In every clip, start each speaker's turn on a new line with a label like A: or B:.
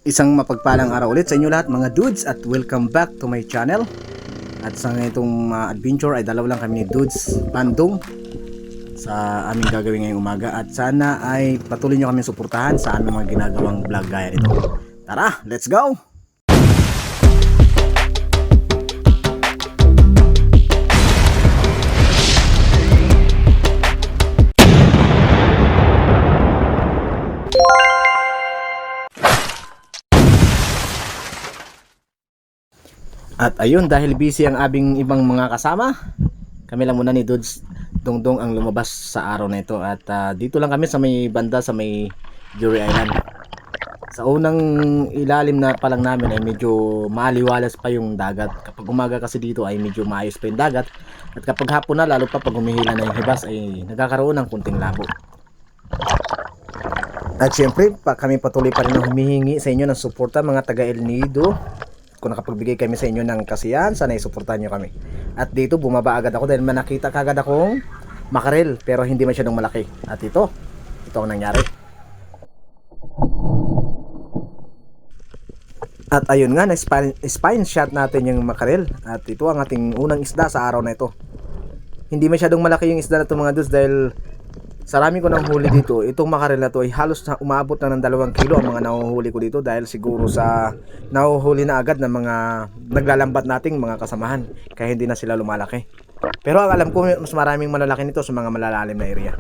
A: Isang mapagpalang araw ulit sa inyo lahat mga dudes at welcome back to my channel. At sa itong adventure ay dalaw lang kami ni Dudes Pandong sa aming gagawin ngayong umaga. At sana ay patuloy nyo kami suportahan sa aming mga ginagawang vlog gaya nito. Tara, let's go! At ayun, dahil busy ang aming ibang mga kasama, kami lang muna ni Dudes Dongdong ang lumabas sa araw na ito. At dito lang kami sa may banda sa may Jury Island. Sa unang ilalim na palang namin ay medyo maliwalas pa yung dagat. Kapag umaga kasi dito ay medyo maayos pa yung dagat. At kapag hapon na, lalo pa pag humihila na yung hibas, ay nagkakaroon ng kunting labo. At syempre, kami patuloy pa rin humihingi sa inyo ng suporta mga taga El Nido. Kung nakapagbigay kami sa inyo ng kasiyahan, sana isuportahan nyo kami. At dito bumaba agad ako dahil nakita kagad akong makarel pero hindi masyadong malaki. At ito ang nangyari. At ayun nga, na-spine shot natin yung makarel. At ito ang ating unang isda sa araw na ito. Hindi masyadong malaki yung isda na ito mga dudes dahil sarami ko ng huli dito. Itong makarel na to ay halos umabot na ng 2 kilo ang mga nahuhuli ko dito dahil siguro sa nahuhuli na agad ng mga naglalambat nating mga kasamahan kaya hindi na sila lumalaki. Pero ang alam ko mas maraming malalaki nito sa mga malalalim na area.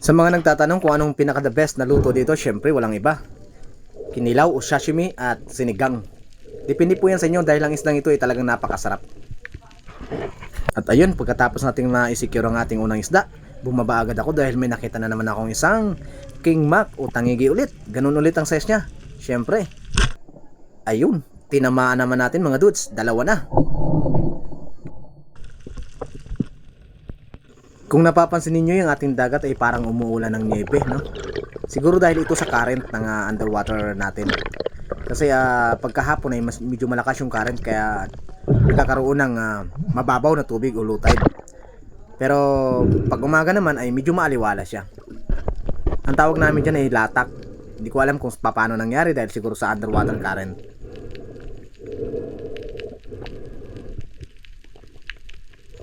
A: Sa mga nagtatanong kung anong pinaka the best na luto dito, syempre walang iba. Kinilaw o sashimi at sinigang. Depende po yan sa inyo dahil ang isdang ito ay talagang napakasarap. At ayun, pagkatapos nating ma-secure ang ating unang isda, bumaba agad ako dahil may nakita na naman akong isang King Mac o tangigi ulit. Ganun ulit ang size niya. Syempre. Ayun, tinamaan naman natin mga dudes, dalawa na. Kung napapansin niyo yung ating dagat ay parang umuulan ng niebe, no? Siguro dahil ito sa current ng underwater natin. Kasi pagkahapon ay medyo malakas yung current kaya nagkakaroon ng mababaw na tubig o low tide. Pero pag umaga naman ay medyo maaliwala siya. Ang tawag namin dyan ay latak. Hindi ko alam kung paano nangyari dahil siguro sa underwater current.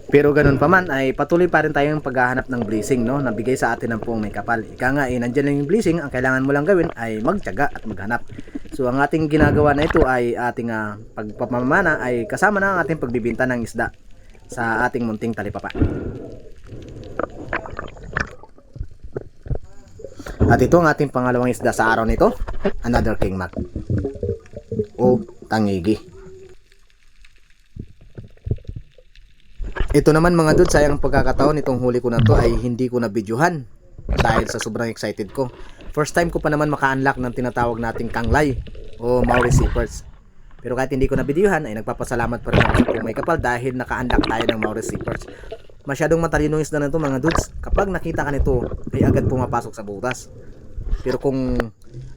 A: Pero ganun pa man ay patuloy pa rin tayong paghahanap ng blessing, no? Nabigay sa atin ng Puong May Kapal. Ika nga nandiyan lang yung blessing, ang kailangan mo lang gawin ay magtiyaga at maghanap. So ang ating ginagawa na ito ay ating pagpapamana ay kasama na ang ating pagbibinta ng isda sa ating munting talipapa. At ito ang ating pangalawang isda sa araw nito, another King Mac o tangigi. Ito naman mga dudes, sayang pagkakataon itong huli ko na to ay hindi ko na videohan dahil sa sobrang excited ko. First time ko pa naman maka-unlock ng tinatawag nating kanglay o Maori Seaperts. Pero kahit hindi ko na videohan ay nagpapasalamat pa rin ako sa Puong May Kapal dahil naka-unlock tayo ng Maori Seaperts. Masyadong matalino yung isda na ito mga dudes. Kapag nakita ka nito ay agad pumapasok sa butas. Pero kung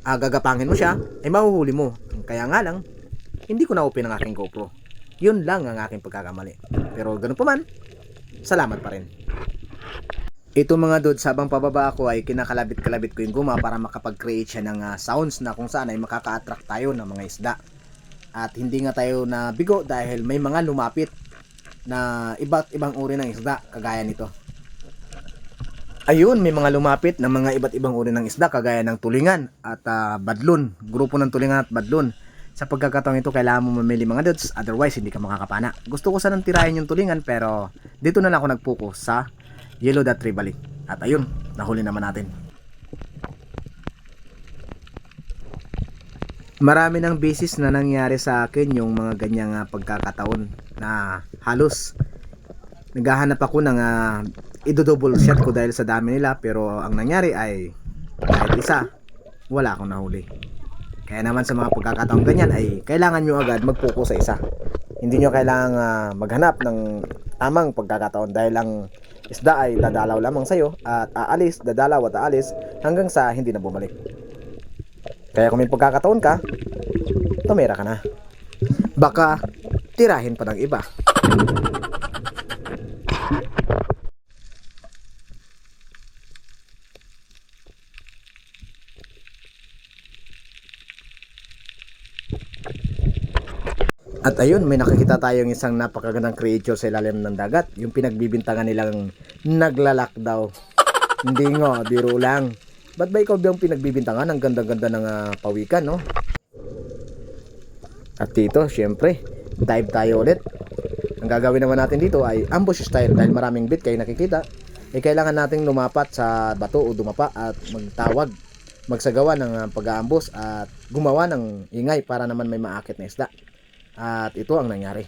A: gagapangin mo siya ay mahuhuli mo. Kaya nga lang hindi ko na-open ang aking GoPro. Yun lang ang aking pagkakamali. Pero ganun pa man, salamat pa rin. Ito mga dudes, habang pababa ako ay kinakalabit-kalabit ko yung guma para makapag-create siya ng sounds na kung saan ay makaka-attract tayo ng mga isda. At hindi nga tayo nabigo dahil may mga lumapit na iba't ibang uri ng isda kagaya nito. Ayun, may mga lumapit na mga iba't ibang uri ng isda kagaya ng tulingan at badlon. Grupo ng tulingan at badlon. Sa pagkakataong ito, kailangan mo mamili mga dudes, otherwise hindi ka makakapana. Gusto ko sanang tirahin yung tulingan pero dito na lang ako nagpuko sa Yellow Dot Trevally. At ayun, nahuli naman natin. Marami ng beses na nangyari sa akin yung mga ganyang pagkakataon na halos naghahanap ako ng ido-double shot ko dahil sa dami nila pero ang nangyari ay kahit isa, wala akong nahuli. Kaya naman sa mga pagkakataong ganyan ay kailangan nyo agad mag-focus sa isa. Hindi nyo kailangan maghanap ng tamang pagkakataon dahil ang isda ay dadalaw lamang sa'yo at aalis, dadalaw at aalis hanggang sa hindi na bumalik. Kaya kung may pagkakataon ka, tumira ka na. Baka tirahin pa ng iba. At ayun, may nakikita tayong isang napakagandang creature sa ilalim ng dagat. Yung pinagbibintangan nilang naglalak daw. Hindi nga, biro lang. Ba't ba ikaw yung pinagbibintangan? Ang ganda-ganda ng pawikan, no? At dito, syempre, dive tayo ulit. Ang gagawin naman natin dito ay ambush style dahil maraming bit kayo nakikita. Kailangan nating lumapat sa bato o dumapa at magtawag, magsagawa ng pag-aambus at gumawa ng ingay para naman may maakit na isda. At ito ang nangyari.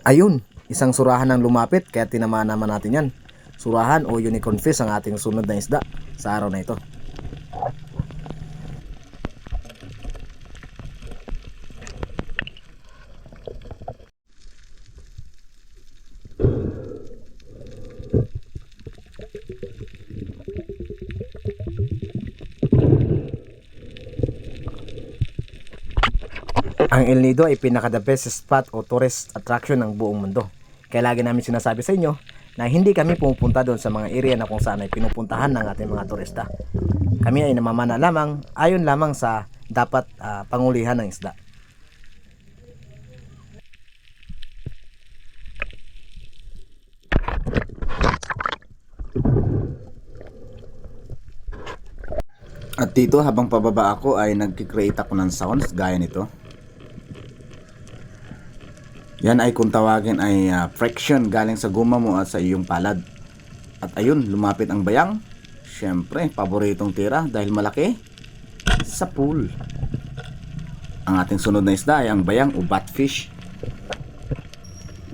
A: Ayun, isang surahan ang lumapit kaya tinamaan naman natin yan. Surahan o unicorn fish ang ating sunod na isda sa araw na ito. Ang El Nido ay pinaka-the best spot o tourist attraction ng buong mundo. Kaya lagi namin sinasabi sa inyo na hindi kami pumupunta doon sa mga area na kung saan ay pinupuntahan ng ating mga turista. Kami ay namamana lamang ayon lamang sa dapat pangulihan ng isda. At dito habang pababa ako ay nag-create ako ng sounds gaya nito. Yan ay kung tawagin ay friction galing sa guma mo at sa iyong palad. At ayun, lumapit ang bayang. Syempre, paboritong tira dahil malaki sa pool. Ang ating sunod na isda ay ang bayang o batfish.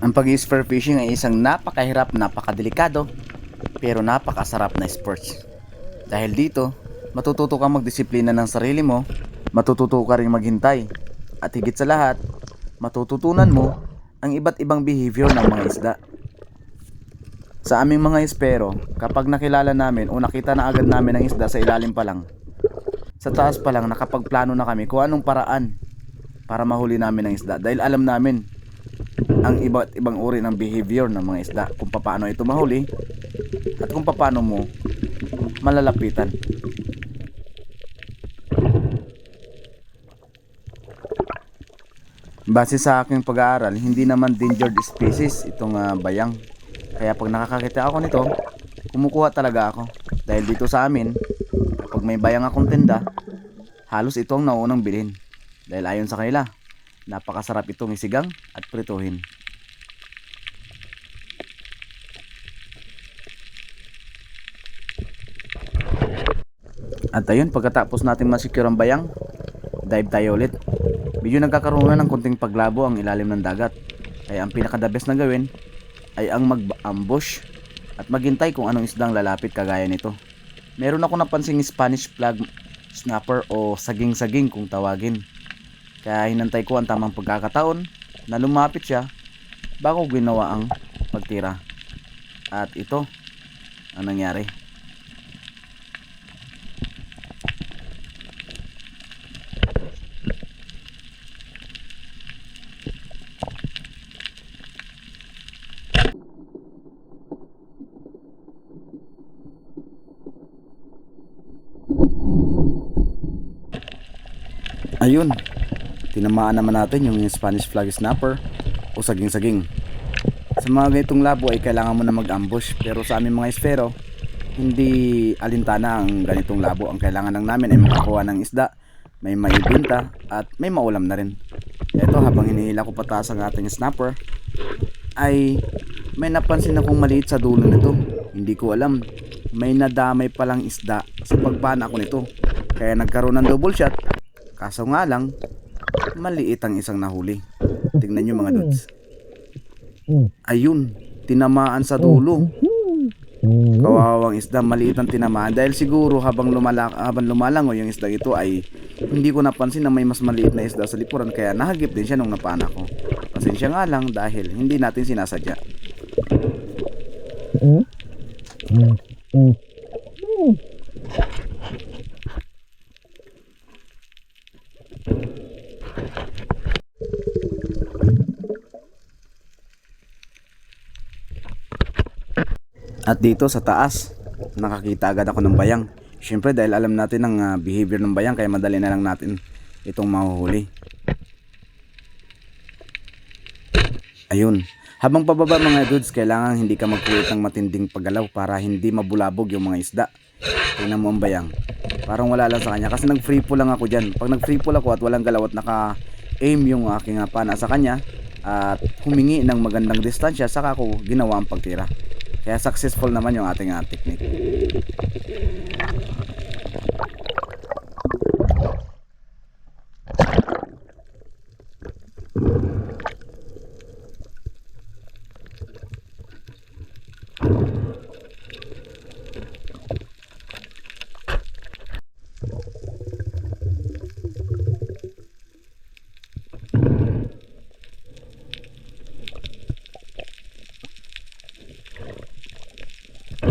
A: Ang pag-spear fishing ay isang napakahirap, napakadelikado, pero napakasarap na sports. Dahil dito, matututo kang magdisiplina ng sarili mo, matututo ka rin maghintay, at higit sa lahat, matututunan mo ang iba't ibang behavior ng mga isda. Sa aming mga espero, kapag nakilala namin o nakita na agad namin ang isda sa ilalim pa lang, sa taas pa lang nakapagplano na kami kung anong paraan para mahuli namin ang isda dahil alam namin ang iba't ibang uri ng behavior ng mga isda, kung paano ito mahuli at kung paano mo malalapitan. Base sa aking pag-aaral, hindi naman endangered species itong bayang. Kaya pag nakakakita ako nito, kumukuha talaga ako. Dahil dito sa amin, kapag may bayang akong tinda, halos ito ang naunang bilhin. Dahil ayon sa kanila, napakasarap itong isigang at prituhin. At ayun, pagkatapos natin masecure ang bayang, dive tayo ulit. Medyo nagkakaroon na ng konting paglabo ang ilalim ng dagat. Kaya ang pinaka-the best na gawin ay ang mag-ambush at maghintay kung anong isdang lalapit kagaya nito. Meron ako napansing Spanish flag snapper o saging-saging kung tawagin. Kaya hinantay ko ang tamang pagkakataon na lumapit siya bago ginawa ang pagtira. At ito ang nangyari. Ayun, tinamaan naman natin yung Spanish flag snapper o saging-saging. Sa mga ganitong labo ay kailangan mo na mag-ambush, pero sa aming mga espero, hindi alintana ang ganitong labo. Ang kailangan lang namin ay makakuha ng isda, may maibenta at may maulam na rin. Ito, habang hinihila ko pataas ang ating snapper, ay may napansin akong maliit sa dulo nito. Hindi ko alam
B: may nadamay palang isda sa pagpana ko nito. Kaya nagkaroon ng double shot. Kaso nga lang, maliit ang isang nahuli. Tingnan nyo mga dudes. Ayun, tinamaan sa dulo. Kawawang isda, maliit ang tinamaan. Dahil siguro habang lumalango yung isda ito ay hindi ko napansin na may mas maliit na isda sa likuran. Kaya nahagip din siya nung napana ko. Pasensya nga lang dahil hindi natin sinasadya. At dito sa taas, nakakita agad ako ng bayang. Siyempre dahil alam natin ang behavior ng bayang, kaya madali na lang natin itong mahuhuli. Ayun. Habang pababa mga dudes, kailangan hindi ka magkulit ng matinding paggalaw para hindi mabulabog yung mga isda. Tingnan mo ang bayang. Parang wala lang sa kanya kasi nag-free pull lang ako dyan. Pag nag-free pull ako at walang galaw at naka-aim yung aking pana sa kanya at humingi ng magandang distansya, saka ako ginawa ang pagtira. Kaya successful naman yung ating technique.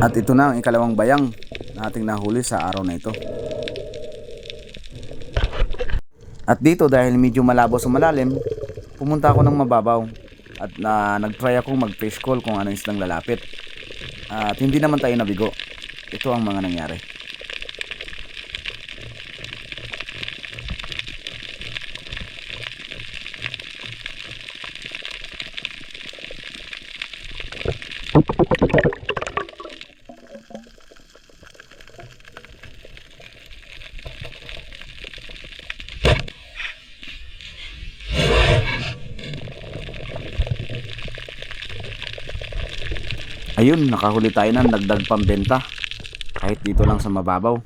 B: At ito na ang ikalawang bayang na ating nahuli sa araw na ito. At dito dahil medyo malabo sa malalim, pumunta ako ng mababaw at nag-try ako mag-fish call kung anong islang lalapit. At hindi naman tayo nabigo. Ito ang mga nangyari. Ayun, nakahuli tayo ng dagdag pambenta kahit dito lang sa mababaw.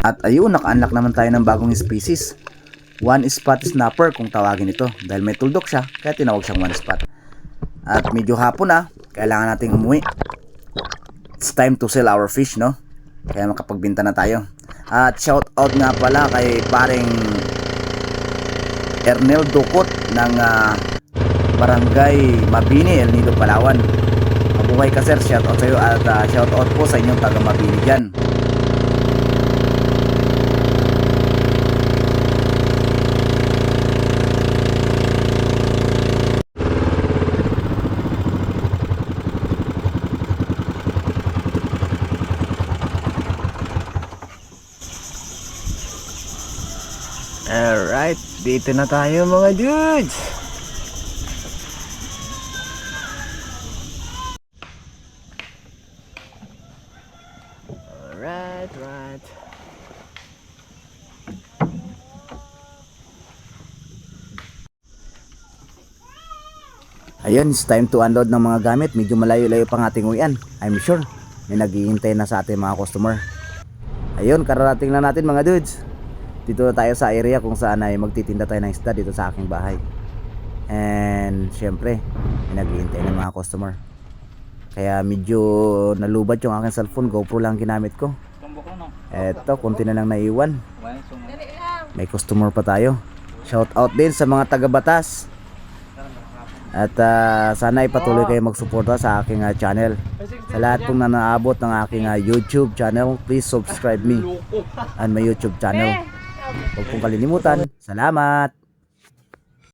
B: At ayun, naka-unlock naman tayo ng bagong species. One spot snapper kung tawagin ito dahil may tuldok siya kaya tinawag siyang one spot. At medyo hapon na, kailangan nating umuwi. It's time to sell our fish, no? Kaya makapagbenta na tayo. At shout out nga pala kay paring Ernel Ducot ng Barangay Mabini, El Nido, Palawan. Mabuhay ka sir, shout out sa iyo at shout out po sa inyong taga Mabini dyan.
A: Alright, dito na tayo mga dudes. Right.
B: Ayun, it's time to unload ng mga gamit. Medyo malayo-layo pang ating uwian. I'm sure may naghihintay na sa ating mga customer. Ayun, kararating na natin mga dudes. Dito na tayo sa area kung saan ay magtitinda tayo ng isda dito sa aking bahay. And syempre, may naghihintay ng mga customer. Kaya medyo nalubat yung aking cellphone. GoPro lang ginamit ko. Eto, konti na lang naiwan. May customer pa tayo. Shout out din sa mga taga Batas. At sana ipatuloy kayo magsuporta sa aking channel. Sa lahat pong nanaabot ng aking YouTube channel, please subscribe me and my YouTube channel. Huwag pong kalilimutan. Salamat!